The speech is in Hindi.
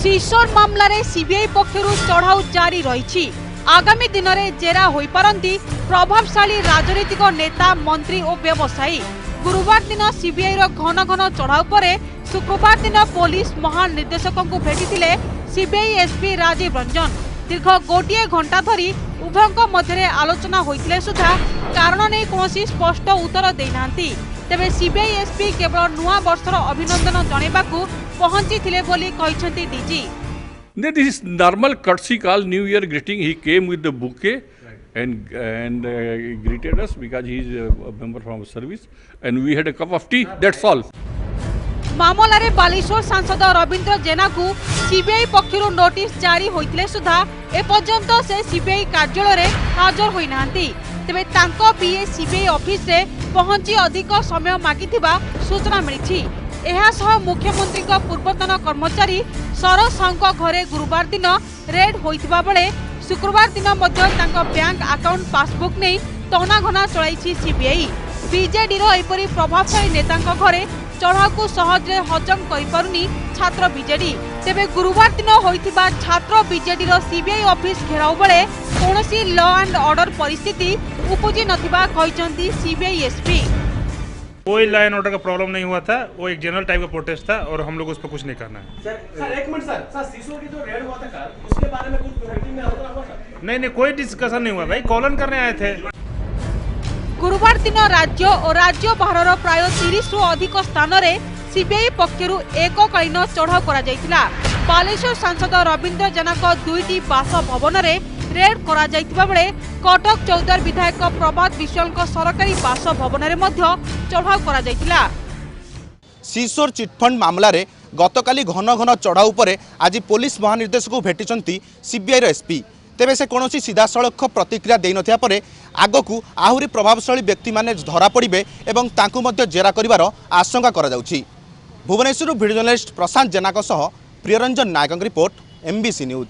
सिसोर मामला रे सीबीआई पक्षरु चढ़ाऊ जारी रही। आगामी दिन में जेरा हो पारंती प्रभावशाली राजनीतिक नेता मंत्री और व्यवसायी। गुरुवार दिन सीबीआई घन घन चढ़ाऊ पर शुक्रवार दिन पुलिस महानिर्देशक को भेटी सीबीआई एसपी राजीव रंजन। दीर्घ गोटे घंटा धरी उभयों मध्य आलोचना होइतिले सुधा कारण नहीं कौन स्पष्ट उत्तर देना। तेबे सीबीआई एसपी केवल नुआ वर्षर अभिनंदन जणाइबाकू पहुंची बोली कहते DG. This is normal courtesy call, New Year greeting. He came with the bouquet and greeted us because he is a member from service, and we had a cup of tea. That's all. मामला रे बालेश्वर सांसद रविंद्र जेना को सीबीआई पक्षरु नोटिस जारी होइतिले सुधा एपर्यंत से सीबीआई कार्यालय रे हाजर होई नांती। तेबे तांको पीए सीबीआई ऑफिस रे पहुंची अधिक समय मागिथिबा सूचना मिलिछि। एहा सह मुख्यमंत्री को पूर्वतन कर्मचारी सरस साहू घरे गुरुवार दिन रेड होइथिबा बेले शुक्रवार दिन मध्य तांको बैंक अकाउंट पासबुक नहीं तनाघना चलाइछि सीबीआई। बीजेडी रो एपरि प्रभावशाली नेतांको घरे चढ़ाऊ को सहज हजम करिपारुनी छात्र बीजेडी। तेबे गुरुवार दिन होइथिबा छात्र बीजेडी रो सीबीआई ऑफिस घेराव बेले कोनोसी लॉ एंड ऑर्डर परिस्थिति उपजी नथिबा कहिसंती सीबीआई एसपी। कोई लॉ एंड ऑर्डर का प्रॉब्लम नहीं हुआ था, वो एक जनरल टाइप का प्रोटेस्ट था और हम लोग उस पर कुछ नहीं करना है। सर एक मिनट सर सिसोर की जो रेड हुआ था कल, उसके बारे में कुछ मीटिंग में आलोचना हुआ सर? नहीं कोई डिस्कशन नहीं हुआ भाई, कॉलन करने आए थे। गुरुवार दिन राज्य और राज्य बाहर प्राय 30 रु अधिक स्थान में सीबीआई पक्षरु एककालीन चढ़ाऊ करा जायतिला। बालेश्वर सांसद रविंद्र जेना दुईटी बासभवन में रेड करा जायतिबा बेले कटक चौदार विधायक प्रभात विश्वाल सरकारी बासभवन में चढ़ाऊ करा जायतिला। सिसोर चिटफंड मामला रे गतकाली घन घन चढ़ाऊ पर आज पुलिस महानिर्देशक को भेटी सीबीआई एसपी। तेबे से कौन सीधासख प्रतिक्रिया दे नथिया परे आगकू आहुरी प्रभावशाली व्यक्ति माने धरा पड़े एवं तांकू मध्य जेरा करिवार आशंका करा जाउछि। भुवनेश्वर वीडियो जर्नलिस्ट प्रशांत जेना सह प्रियरंजन नायक रिपोर्ट एमबीसी न्यूज।